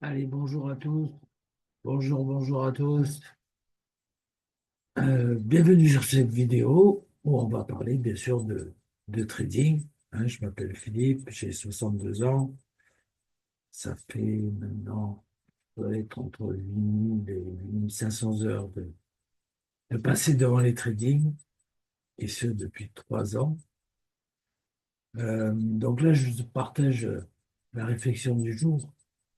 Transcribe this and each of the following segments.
Allez, bonjour à tous. Bonjour à tous. Bienvenue sur cette vidéo où on va parler bien sûr de trading. Je m'appelle Philippe, j'ai 62 ans. Ça fait maintenant, ça doit être entre 8 000 et 8 500 heures de passer devant les trading, et ce depuis 3 ans. Donc là, je vous partage la réflexion du jour.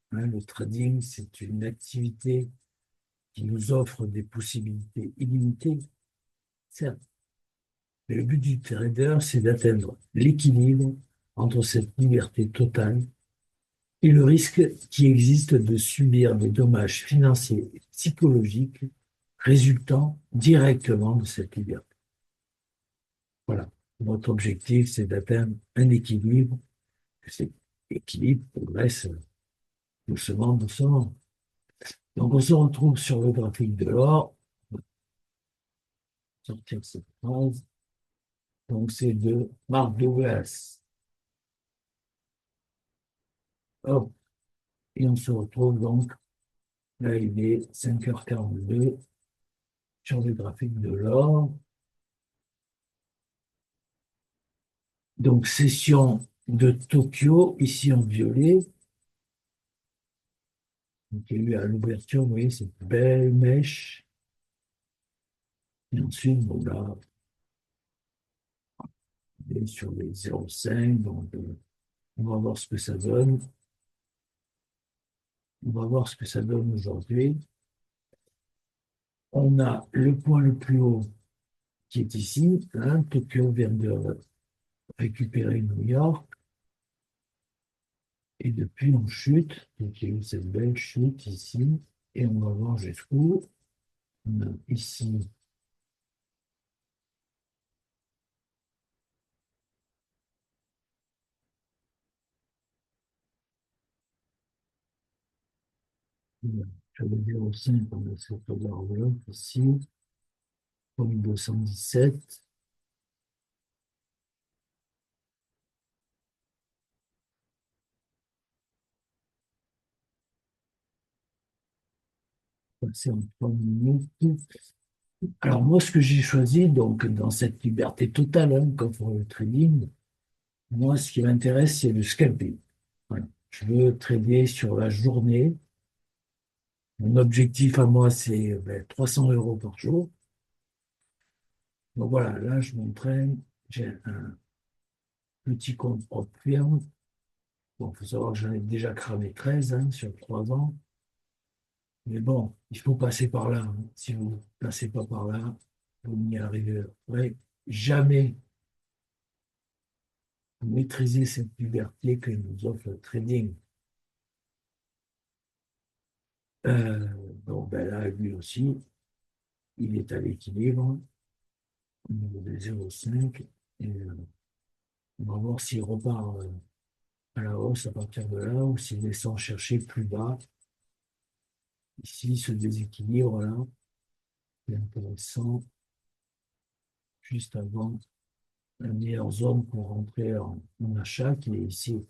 Le trading, c'est une activité qui nous offre des possibilités illimitées, certes. Mais le but du trader, c'est d'atteindre l'équilibre entre cette liberté totale et le risque qui existe de subir des dommages financiers et psychologiques résultant directement de cette liberté. Voilà. Notre objectif, c'est d'atteindre un équilibre. Cet équilibre progresse doucement, doucement. Donc, on se retrouve sur le graphique de l'or. On va sortir cette phrase. Donc, c'est de Mark Douglas. Hop. Et on se retrouve donc, là, il est 5h42 sur le graphique de l'or. Donc, session de Tokyo, ici en violet. Donc, il y a eu à l'ouverture, vous voyez, cette belle mèche. Et ensuite, bon, là, on est sur les 0,5. Donc, on va voir ce que ça donne. On va voir ce que ça donne aujourd'hui. On a le point le plus haut qui est ici. Tokyo vient de récupérer New York. Et depuis, on chute. Donc, il y a eu cette belle chute ici. Et on va voir jusqu'où. On a ici, sur le 0,5, on a cette enveloppe ici, comme 217. C'est en 3 minutes. Alors, moi, ce que j'ai choisi, donc, dans cette liberté totale, comme pour le trading, moi, ce qui m'intéresse, c'est le scalping. Voilà. Je veux trader sur la journée. Mon objectif à moi, c'est 300 euros par jour. Donc voilà, là, je m'entraîne. J'ai un petit compte propre firme. Bon, il faut savoir que j'en ai déjà cramé 13 sur 3 ans. Mais bon, il faut passer par là. Si vous ne passez pas par là, vous n'y arriverez jamais. Vous maîtrisez cette liberté que nous offre le trading. Euh, bon, ben là, lui aussi, il est à l'équilibre au niveau des 0,5. Et on va voir s'il repart à la hausse à partir de là ou s'il descend chercher plus bas. Ici, ce déséquilibre-là, c'est intéressant, juste avant la meilleure zone pour rentrer en achat, qui est ici.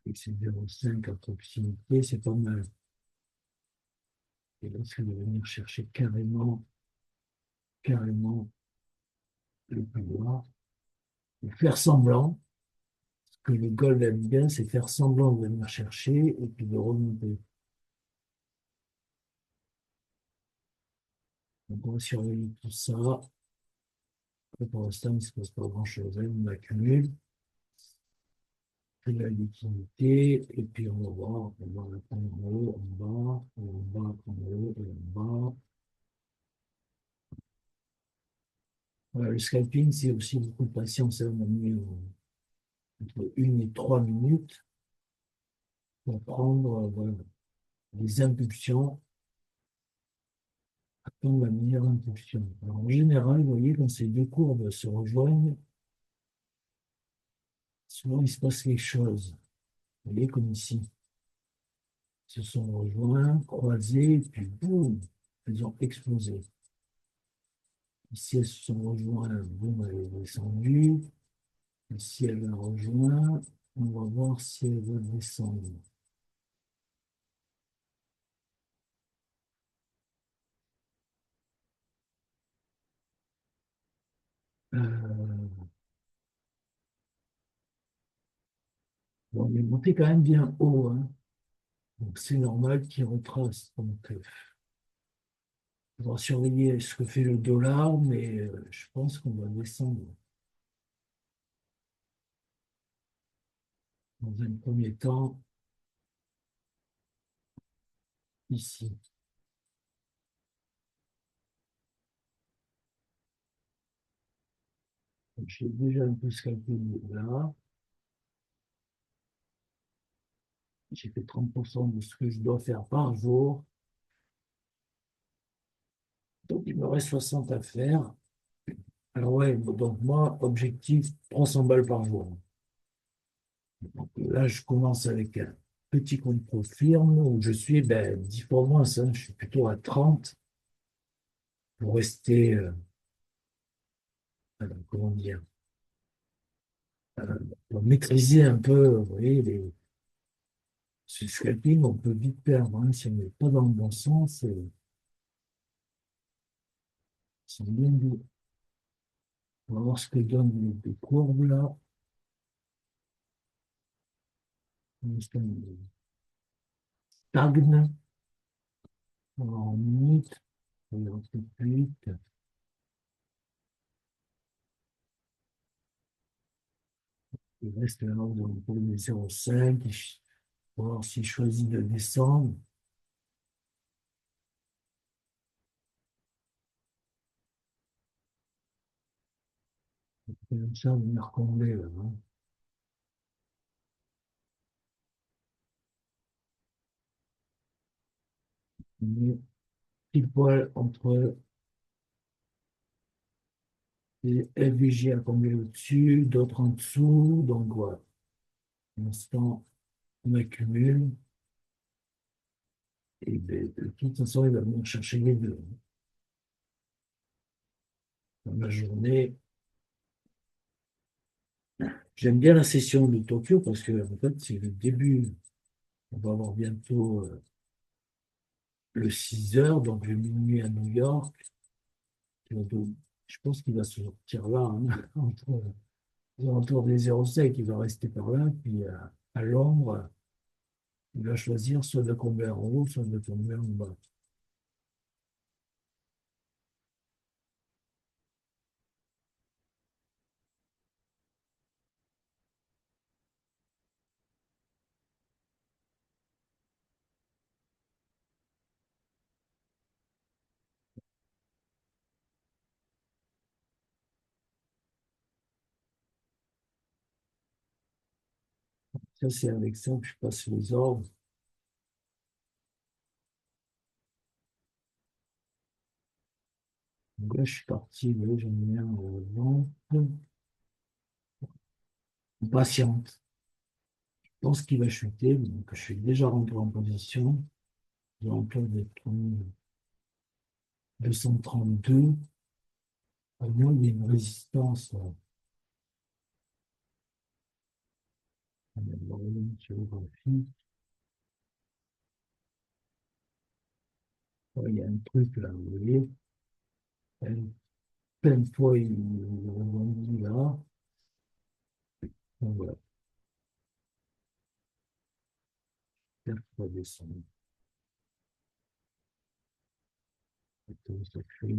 Avec ces 0,5 à proximité, c'est pas mal. Et là, c'est de venir chercher carrément le plus bas. Et faire semblant, ce que le gold aime bien, c'est faire semblant de venir chercher et puis de remonter. Donc, on va surveiller tout ça. Et pour l'instant, il ne se passe pas grand-chose. On accumule. La liquidité, et puis on va voir, on va la prendre en haut, en bas, en bas, en haut et en bas. Voilà, le scalping, c'est aussi beaucoup de patience. On a mis entre 1 et 3 minutes pour prendre voilà, les impulsions, attendre la meilleure impulsion. Alors, en général, vous voyez, quand ces deux courbes se rejoignent, souvent il se passe quelque chose. Vous voyez, comme ici, ils se sont rejoints, croisés, et puis boum, ils ont explosé. Si elles se sont rejointes, bon, elle est descendue. Et si elle la rejoint, on va voir si elle va descendre. Euh, bon, on est monté quand même bien haut, hein. Donc c'est normal qu'il retrace. Donc, on va surveiller ce que fait le dollar, mais je pense qu'on va descendre dans un premier temps ici. Donc, j'ai déjà un peu scalpé là. J'ai fait 30% de ce que je dois faire par jour. Donc, il me reste 60 à faire. Alors, ouais, donc moi, objectif 300 balles par jour. Donc, là, je commence avec un petit compte firme où je suis 10 fois moins, ça. Je suis plutôt à 30 pour rester, comment dire, pour maîtriser un peu, vous voyez, ce scalping, on peut vite perdre, hein, si on n'est pas dans le bon sens. C'est bien dit. On va voir ce que donnent les courbes là. On stagne en minutes. On va un peu plus vite. Il reste là pour les 0,5. On va voir s'il choisit de descendre. Comme ça, on est recomblé là, hein. On est pile poil entre les FVG à combler au-dessus, d'autres en dessous. Donc voilà. Pour l'instant, on accumule. Et de toute façon, il va venir chercher les deux dans la journée. J'aime bien la session de Tokyo parce que, en fait, c'est le début. On va avoir bientôt le 6 heures, donc le minuit à New York. Je pense qu'il va se sortir là, hein, autour des 0,5, il va rester par là. Puis à Londres, il va choisir soit de tomber en haut, soit de tomber en bas. Ça, c'est avec ça que je passe les ordres. Donc là, je suis parti, là, j'en ai un en vente. Patiente. Je pense qu'il va chuter, donc je suis déjà rentré en position. J'ai encore des 232. Au moins, il y a une résistance. Géographique. Ouais, il y a un truc là, vous voyez. Plein de fois, il rebondit là. Donc voilà, quatre fois descendre. Attends, ça fait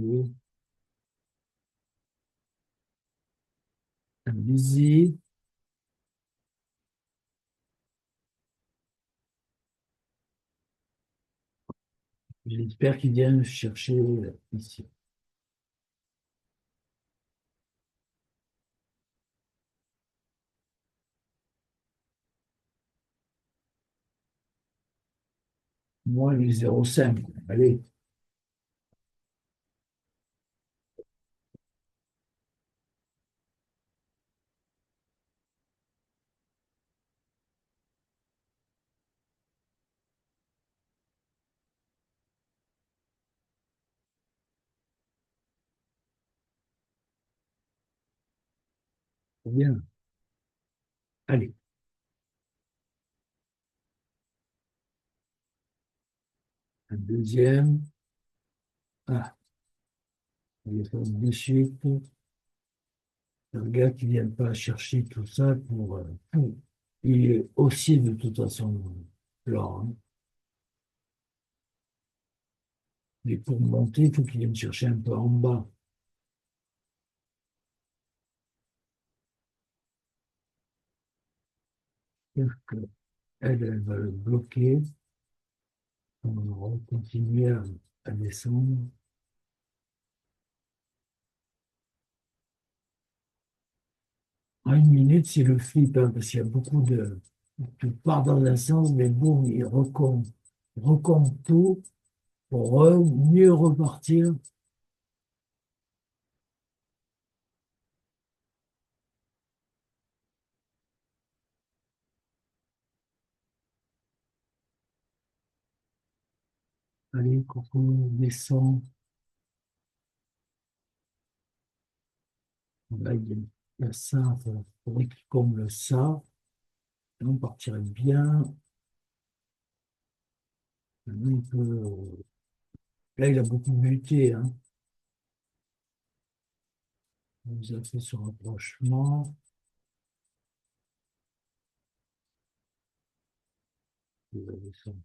un busy. J'espère qu'il vient chercher ici. Moi, les 0,5. Allez, Bien. Allez, un deuxième. Ah, il est de suite. Un gars qui vient pas chercher tout ça pour tout. Il est aussi de toute façon lent, hein. Mais pour monter, il faut qu'il vienne chercher un peu en bas. C'est-à-dire que elle va le bloquer. On va continuer à descendre. En une minute, c'est le flip, hein, parce qu'il y a beaucoup de. Tu pars dans un sens, mais bon, il recompte tout pour mieux repartir. Allez, Coco, descend. Là, il y a ça, il faudrait qu'il comble ça. Là, on partirait bien. Maintenant, là, il a beaucoup buté, hein. On nous a fait ce rapprochement. Il va descendre.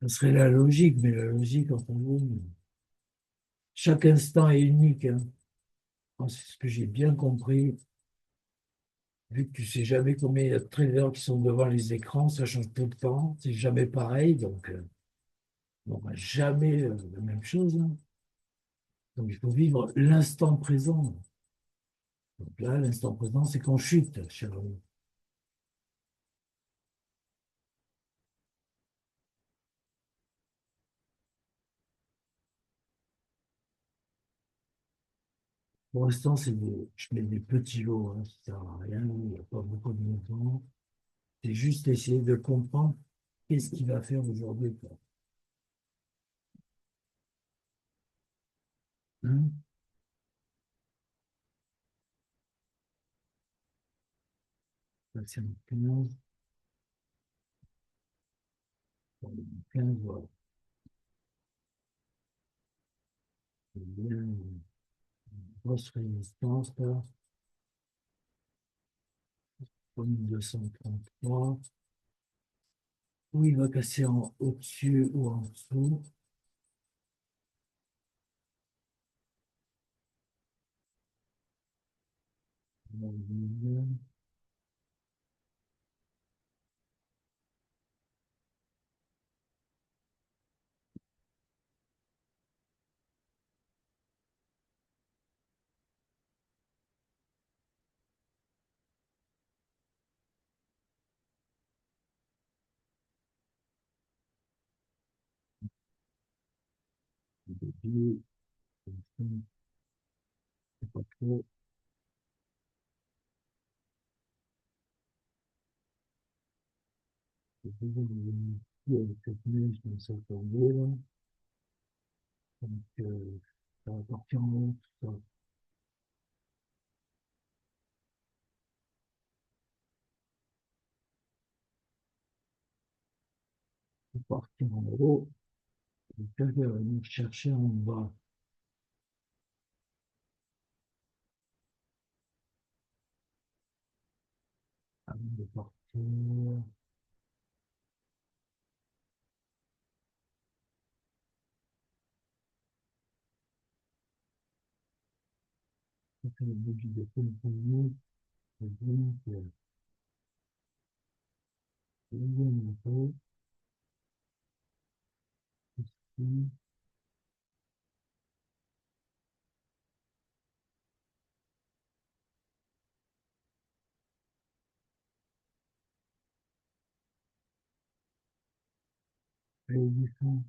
Ça serait la logique, mais la logique, enfin, bon, chaque instant est unique, hein. Moi, c'est ce que j'ai bien compris. Vu que tu sais jamais combien il y a de traders qui sont devant les écrans, ça change tout le temps. C'est jamais pareil, donc on va jamais la même chose, hein. Donc il faut vivre l'instant présent. Donc là, l'instant présent, c'est qu'on chute, cher ami. Pour l'instant, je mets des petits lots, hein, ça sert à rien, il n'y a pas beaucoup de mouvement. C'est juste essayer de comprendre qu'est-ce qu'il va faire aujourd'hui, quoi. Hein? Là, c'est un 15, bon, 15, voilà. C'est bien, une grosse résistance, là, 233. Ou il va casser au-dessus ou en dessous. C'est pas trop. C'est toujours avec cette neige comme ça tombée, là. Donc, ça va partir en haut, tout ça. Ça va partir en haut. Et puis, elle va venir chercher en bas. Avant de partir. Ça fait le bougie de compromis. Et donc, deuxième niveau, ici, et descend.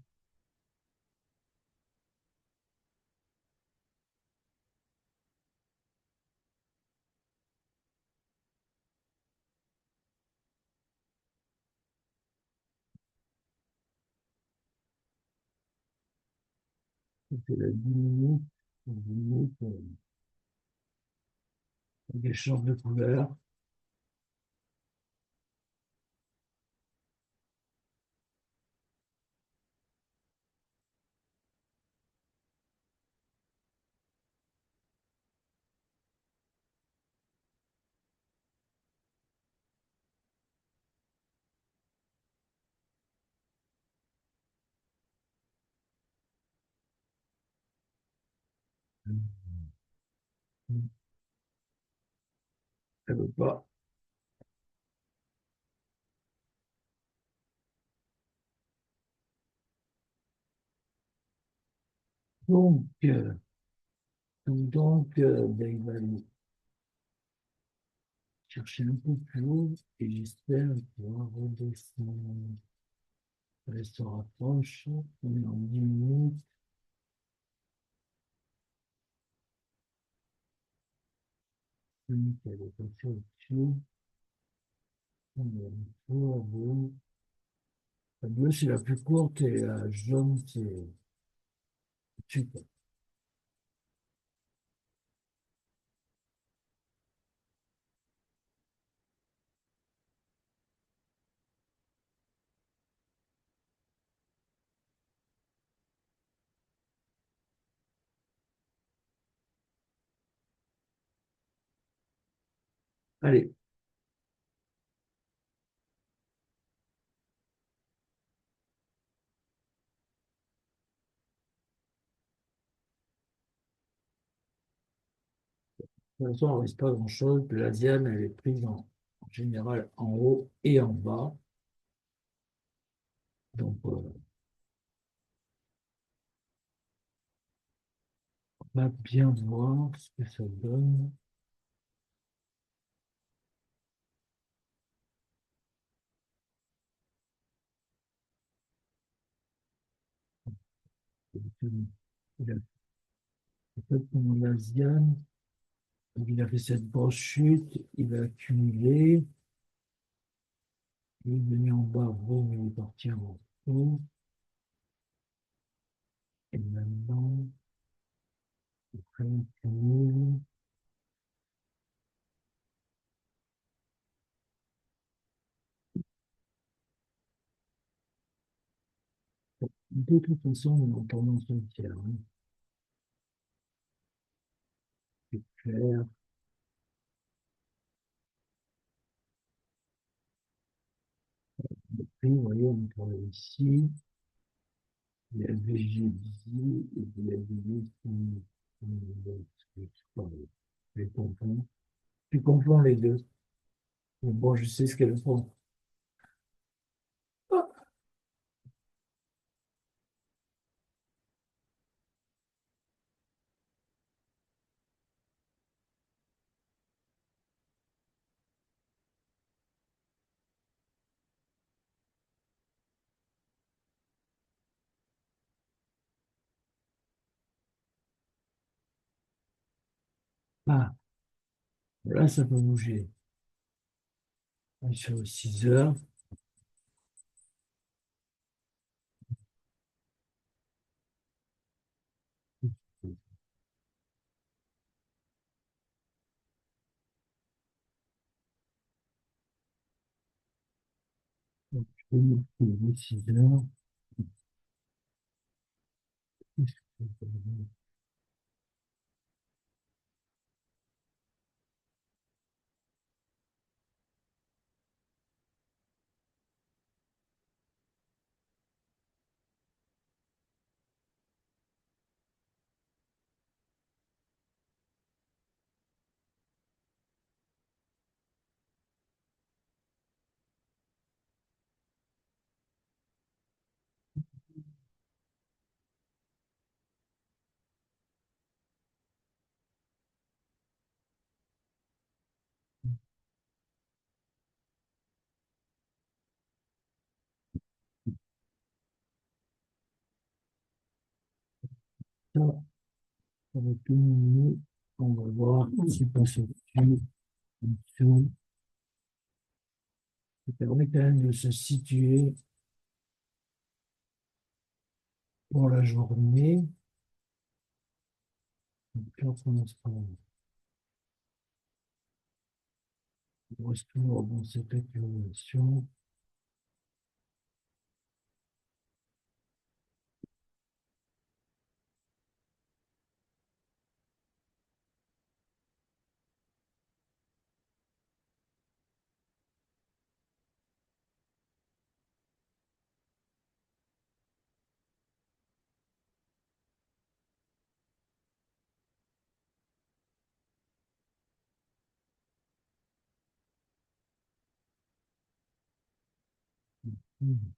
Ça, c'est la 10 minutes. limite, des champs de couleurs. Ça veut pas. Ben, il va aller chercher un peu plus haut et j'espère pouvoir redescendre. Elle se rapproche. On est en 10 minutes. Elle est passée au-dessus. On est un peu à bout. La bleue, c'est la plus courte et la jaune, c'est super. Allez, de toute façon, il ne reste pas grand-chose. La diane, elle est prise en général en haut et en bas. Donc, on va bien voir ce que ça donne. Il a fait comme la diane. Donc, il a fait cette grosse chute. Il a accumulé. Il est venu en bas. Bon, il est parti en haut. Et maintenant, après, il accumule. De toute façon, on est en tendance haussière, hein. C'est clair. Puis, vous voyez, on travaille ici. Il y a VG ici. Et il y a VG ici. Je confonds. Je confonds les deux. Mais bon, je sais ce qu'elles font. Ah, là, ça peut bouger. Sur 6 heures. Donc, je peux multiplier 6 heures. Ça, ça va tout miner. On va voir ce qui passe au-dessus, en dessous. Ça permet quand même de se situer pour la journée. Donc là, pour l'instant, il reste toujours dans cette accumulation. Mhm.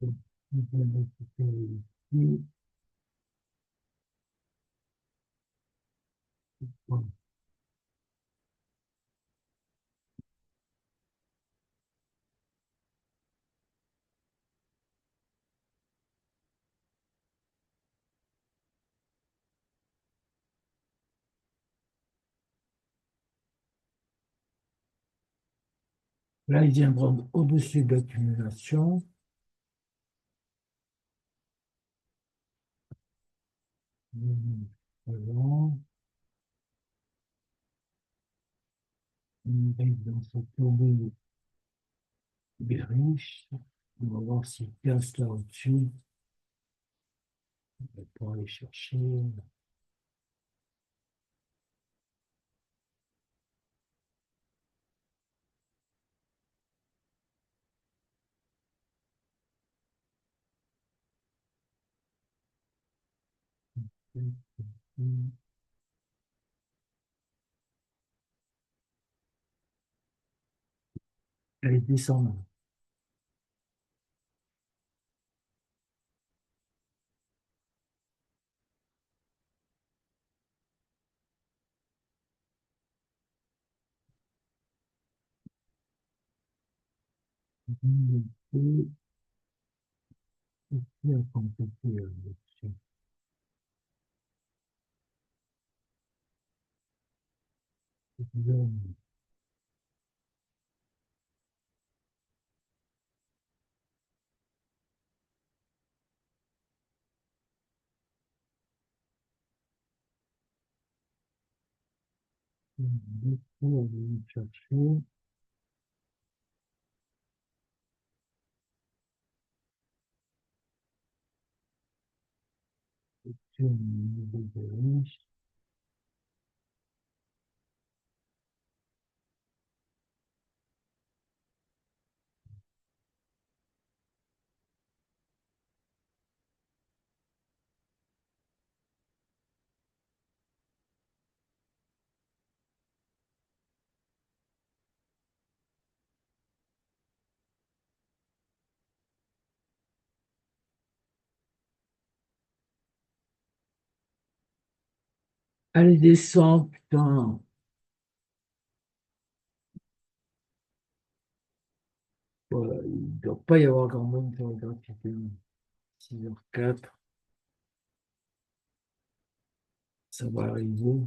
Donc, on va récupérer ici. Voilà. Là, il vient prendre au-dessus de l'accumulation. Voilà. On arrive dans cette tombée riche. On va voir s'il casse là au-dessus. Pour aller chercher. Elle descend. Et puis, on peut compléter là-dessus. Du coup, on va aller chercher. Sur le niveau de riche. Allez, descends, putain. Voilà, il ne doit pas y avoir grand monde sur le graphique. 6h04, ça va arriver.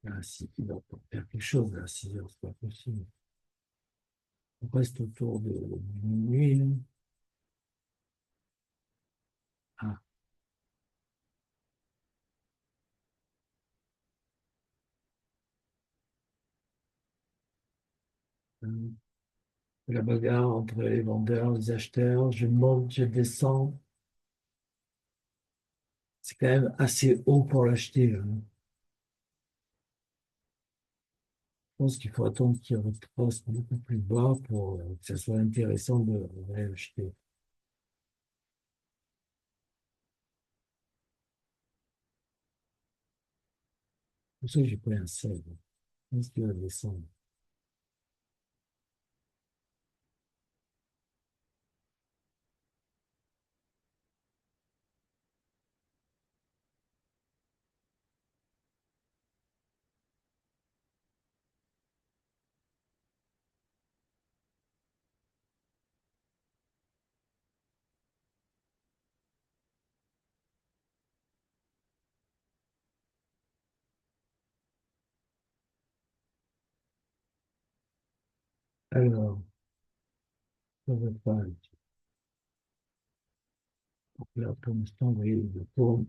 Ah, si, il va pas faire quelque chose à 6h, c'est pas possible. On reste autour de minuit, hein. Ah, hein. La bagarre entre les vendeurs, les acheteurs, je monte, je descends. C'est quand même assez haut pour l'acheter, hein. Je pense qu'il faut attendre qu'il retrace beaucoup plus bas pour que ça soit intéressant de réacheter. C'est pour ça que j'ai pris un 16. Je pense qu'il va descendre. Alors, ça va pas. Donc là, pour l'instant, vous voyez, le tourne.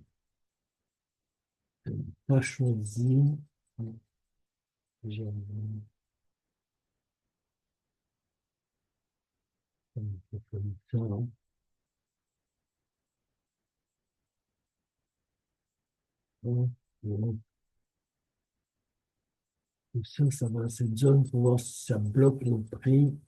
Je n'ai pas choisi. J'ai comme ça, hein. Bon, bon. Tout ça, ça va à cette zone pour voir si ça bloque le prix.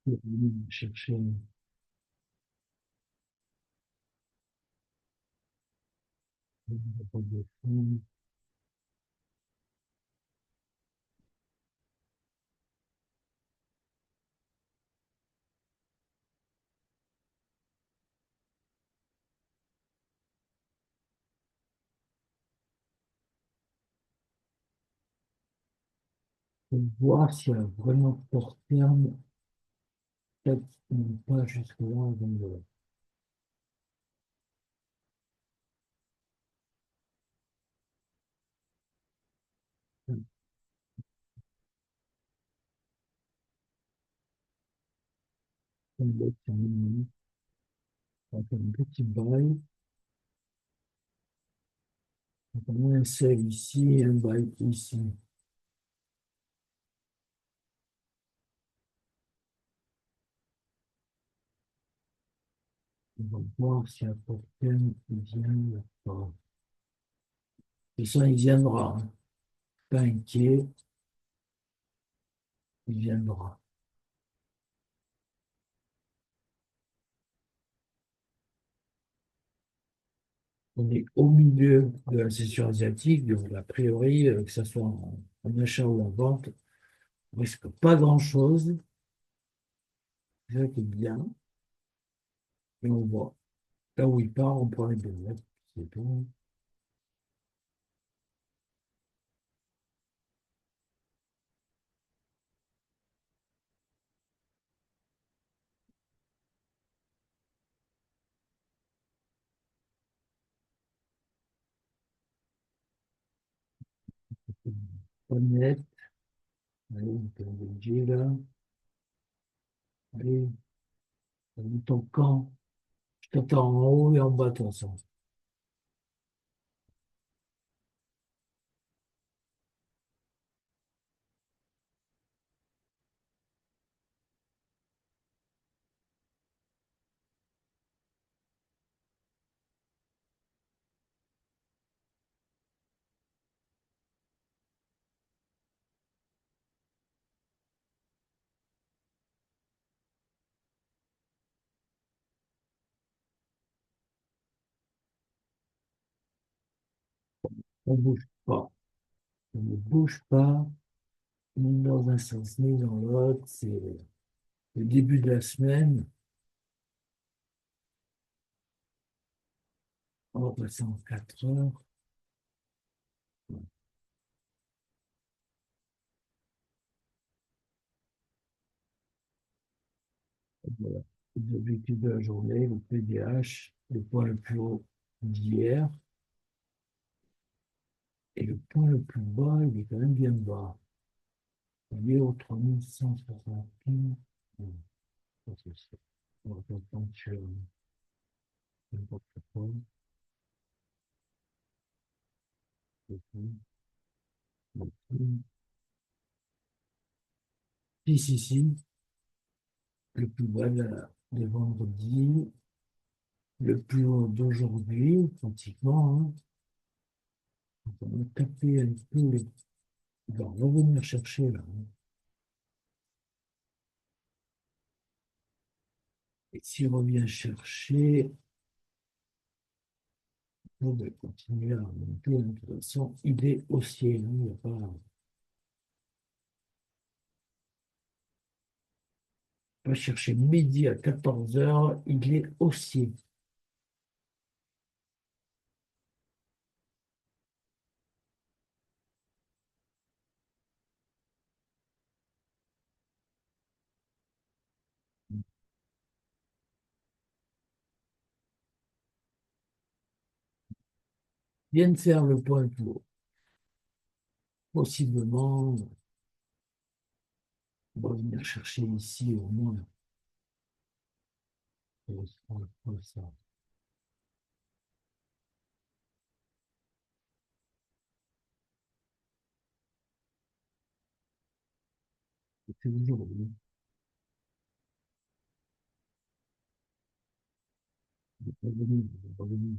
Pour chercher de fond. Pour voir s'il y a vraiment court terme, peut-être pas jusque-là avant de tomber sur une minute. On va faire un petit bail. On a un seuil ici et un bail ici. On va voir si à court terme il vient ou pas. Et ça, il viendra, hein. Pas inquiet, il viendra. On est au milieu de la session asiatique, donc a priori, que ce soit en achat ou en vente, on risque pas grand-chose. C'est ça qui est bien. Et on voit. Là où il part, on prend les billets. C'est tout. Honnête. Allez, on peut engager là. Allez, on ton camp. Je t'attends en haut et en bas, de toute façon. On bouge pas. On ne bouge pas, ni dans un sens, ni dans l'autre. C'est le début de la semaine. On va passer en 4 heures. Voilà. L'objectif de la journée, le PDH, le point le plus haut d'hier, et le point le plus bas, il est quand même bien bas. Il est au 3161. Bon, ça, c'est ça. On va pas prendre sur n'importe quoi. C'est tout. C'est tout. Si, si, si, le plus bas de vendredi, le plus haut d'aujourd'hui, pratiquement, hein. Donc, on va taper un peu les... On va revenir chercher là, hein. Et s'il revient chercher, on va continuer à remonter. De toute façon, il est haussier, hein. Il n'y a pas chercher midi à 14 heures, il est haussier. viennent faire le point pour possiblement on va venir chercher ici au moins ça. C'est aujourd'hui. Revenu, revenu.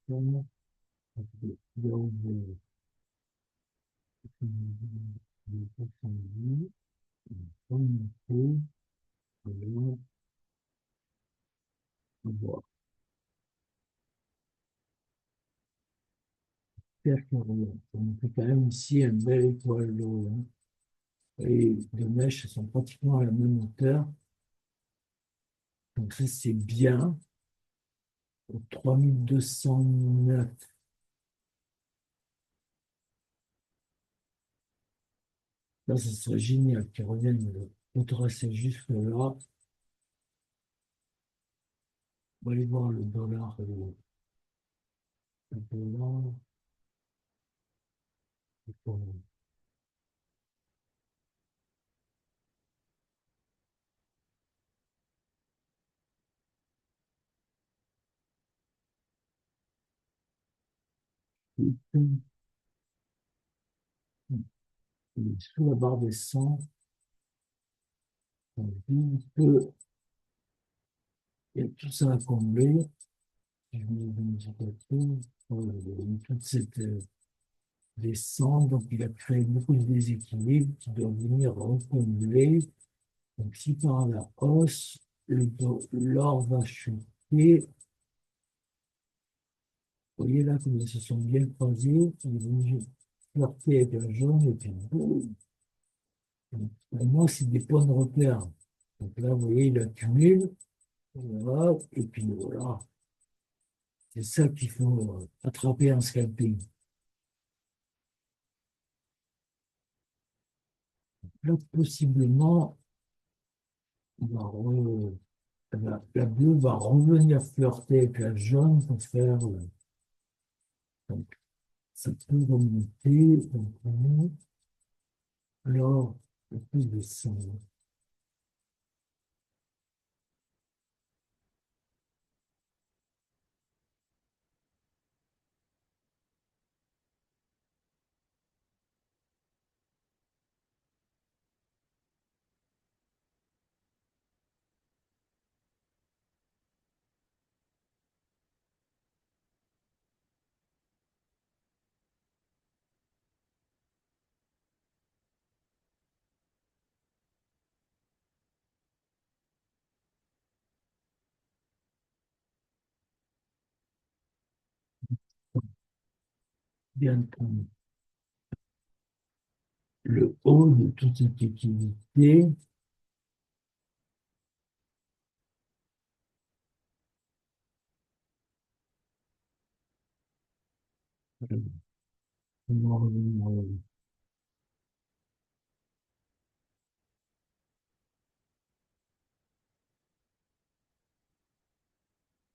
On fait quand même ici un bel étoile d'eau, hein. Et les mèches sont pratiquement à la même hauteur. Donc ça, c'est bien. Au 3209, là, ce serait génial qu'ils reviennent le tracer juste là. On va aller voir le dollar. Le dollar. Il est sous la barre des 100. On dit que il y a tout ça à combler. Je mets une indicateur. Voilà, il y a eu toute cette descente. Donc, il a créé beaucoup de déséquilibres qui doivent venir recombler. Donc, si par la hausse, l'or va chuter. Vous voyez là comme ils se sont bien croisés. Il est venu flirter avec un jaune et puis boum. Donc, pour moi, c'est des points de repère. Donc là, vous voyez, il accumule. Voilà, et puis voilà. C'est ça qu'il faut attraper en scalping. Là, possiblement, on va la bleue va revenir flirter avec la jaune pour faire. Donc, ça peut remonter. Donc, alors, le plus de 100. Bien prendre le haut de toute cette activité. On va revenir,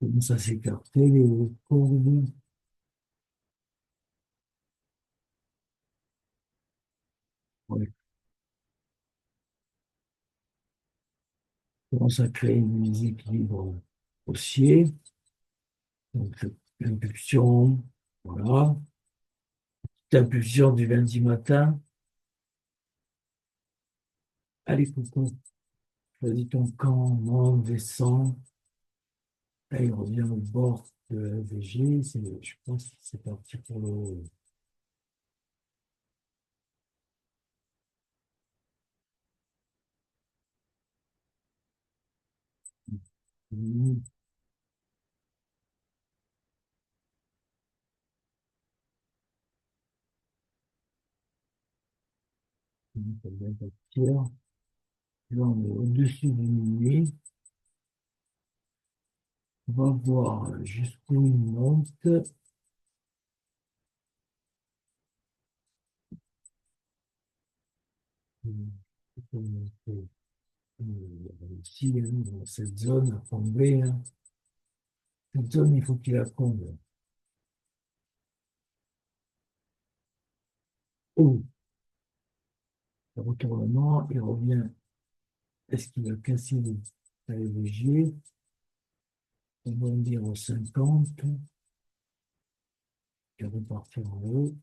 commence à s'écarter, les courbes. Ouais, commence à créer une déséquilibre haussier. Donc, l'impulsion, voilà. L'impulsion du lundi matin. Allez, coucou, choisis ton camp, monte, descend. Là, il revient au bord de la VG. Je pense que c'est parti pour le. Ça doit partir. Là, on est au-dessus du minuit. On va voir jusqu'où il monte. Ici, hein, dans cette zone à combler, hein. Cette zone, il faut qu'il la comble. Oh, le retournement, il revient. Est-ce qu'il va casser le léger? On va dire au 50, et repartir en haut.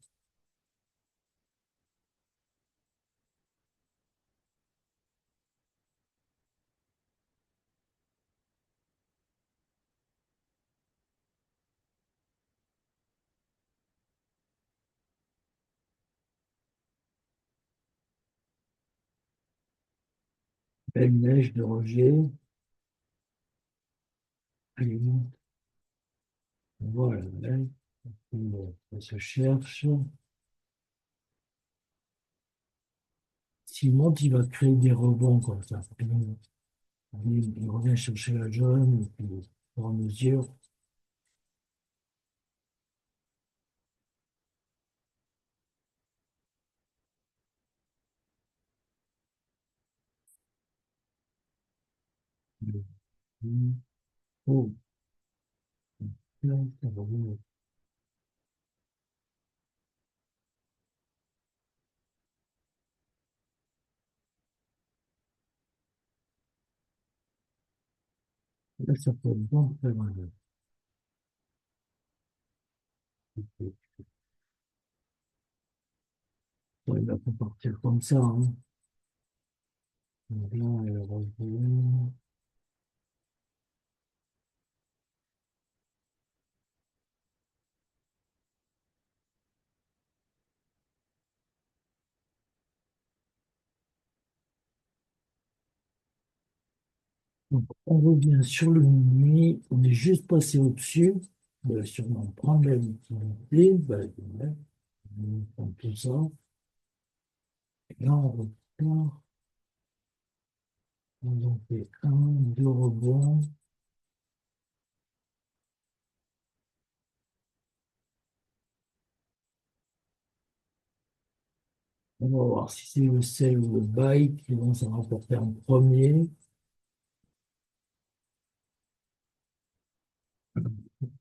Belle neige de Roger. Allez, monte. Voilà, là, on se cherche. S'il monte, il va créer des rebonds comme ça. Il revient chercher la jaune, et puis, au fur et à mesure, oh, là, ça va venir. Là, ça peut être bon, très mal. Bon, il va pas partir comme ça, hein. Donc là, elle revient. Donc, on revient sur le minuit, on est juste passé au-dessus, on va sûrement prendre la liquidité, ouais, on prend tout ça, et là on repart, on en fait un, deux rebonds, on va voir si c'est le sell ou le buy qui vont s'en rapporter en premier.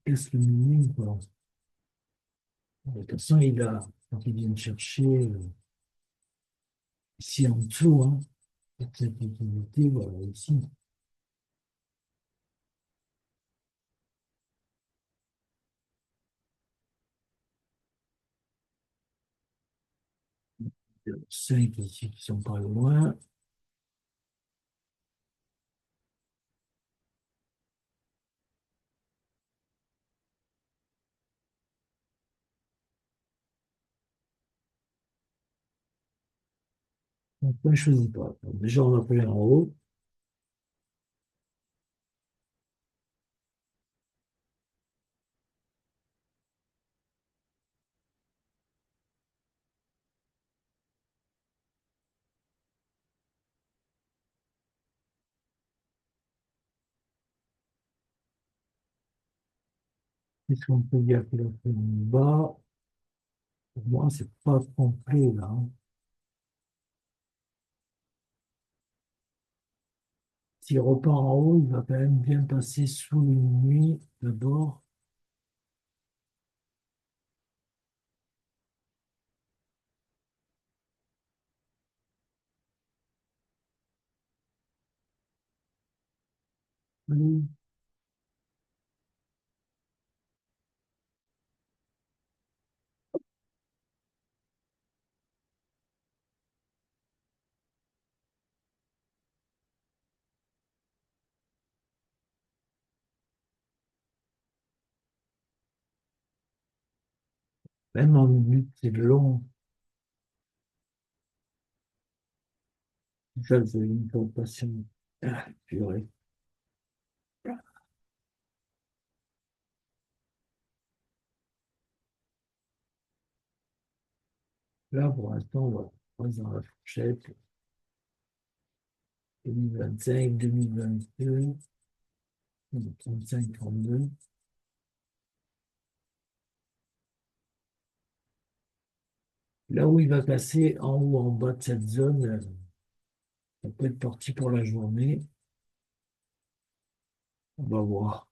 Qu'est-ce que le minuit, quoi? De toute façon, il a, quand il vient de chercher, ici en dessous, hein, cette liquidité, voilà, ici. Il y a 5 ici qui sont pas loin. Donc, moi, je ne choisis pas. Donc, déjà, on va appeler en haut. Qu'est-ce qu'on peut dire qu'il a fait en bas? Pour moi, c'est pas complet, là, hein. S'il repart en haut, il va quand même bien passer sous les nuits d'abord. Oui. Même en minute, c'est long. Ça, c'est une tentation. Ah, purée. Là, pour l'instant, on va dans la fourchette 2025, 2022, 35, 32. Là où il va passer, en haut, en bas de cette zone, Ça peut être parti pour la journée. On va voir.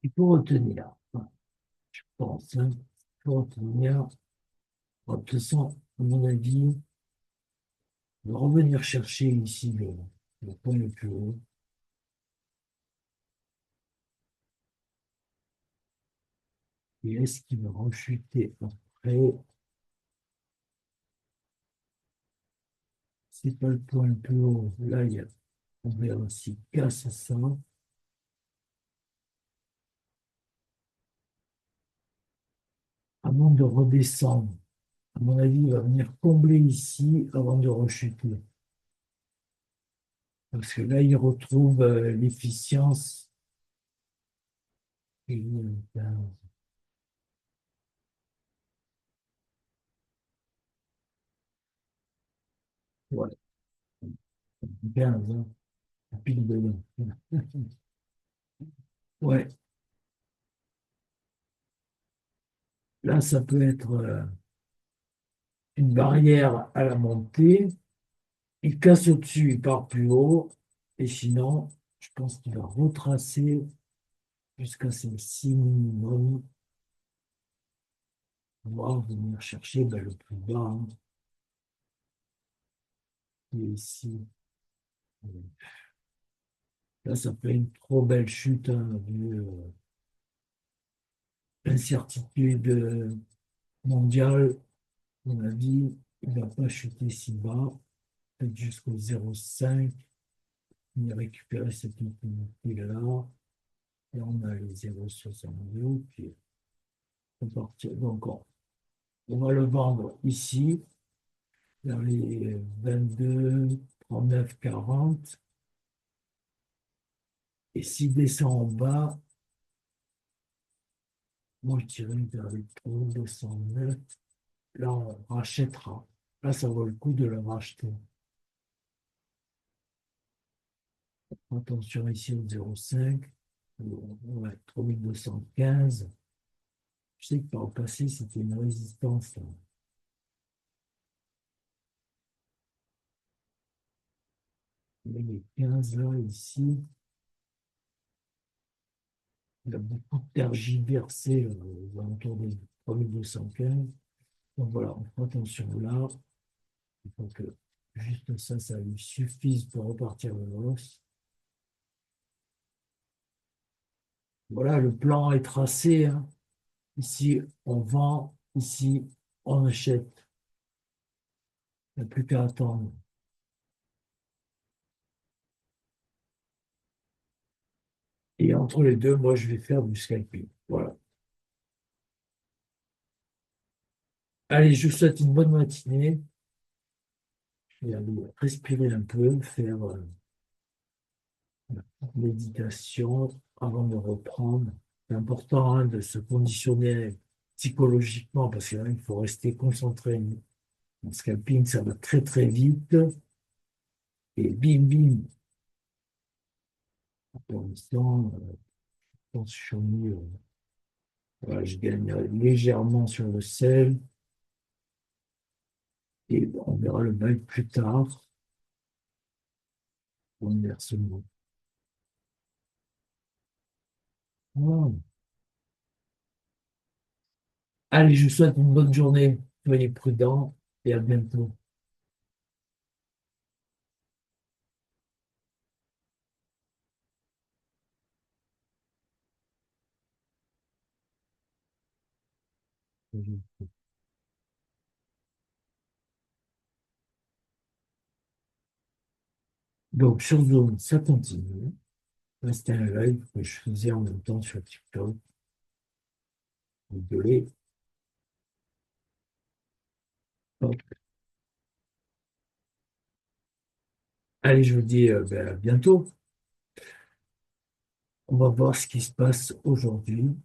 Il faut retenir, enfin, je pense, hein, il faut retenir, bon, de toute façon, à mon avis, de revenir chercher ici le point le plus haut. Et est-ce qu'il va rechuter après? C'est pas le point le plus haut. Là, on verra s'il casse ça. Avant de redescendre. À mon avis, il va venir combler ici avant de rechuter. Parce que là, il retrouve l'efficience. Et, ouais, 15, hein, pile dedans. Ouais, là, ça peut être une barrière à la montée. Il casse au-dessus, il part plus haut. Et sinon, je pense qu'il va retracer jusqu'à celle-ci minimum. Voire venir chercher ben, le plus bas, hein, qui est ici. Là, ça fait une trop belle chute, hein, vu l'incertitude mondiale. À mon avis, il ne va pas chuter si bas, peut-être jusqu'au 0,5. On va récupérer cette liquidité-là. Et on a les 0,62. Puis on va partir. Donc, on va le vendre ici, vers les 22, 39, 40. Et s'il descend en bas, moi, je dirais vers les 209. Là, on rachètera. Là, ça vaut le coup de le racheter. Attention ici au 0,5. Ouais, 3215. Je sais que par le passé, c'était une résistance, là. Mais les 15 là, ici, il a beaucoup tergiversé aux alentours des 3215. Donc voilà, on fait attention là. Il faut que juste ça, ça lui suffise pour repartir le hausse. Voilà, le plan est tracé, hein. Ici, on vend. Ici, on achète. Il n'y a plus qu'à attendre. Et entre les deux, moi, je vais faire du scalping. Voilà. Allez, je vous souhaite une bonne matinée. Je vais aller respirer un peu, faire une méditation avant de reprendre. C'est important, hein, de se conditionner psychologiquement parce que, hein, il faut rester concentré. En scalping, ça va très très vite. Et bim, bim. Pour l'instant, je pense que je suis mis, voilà, je gagne légèrement sur le sel. Et on verra le bail plus tard. On verse le mot. Voilà. Allez, je vous souhaite une bonne journée. Soyez prudents et à bientôt. Donc, sur Zoom, ça continue. C'était un live que je faisais en même temps sur TikTok. Désolé. Hop. Allez, je vous dis ben, à bientôt. On va voir ce qui se passe aujourd'hui.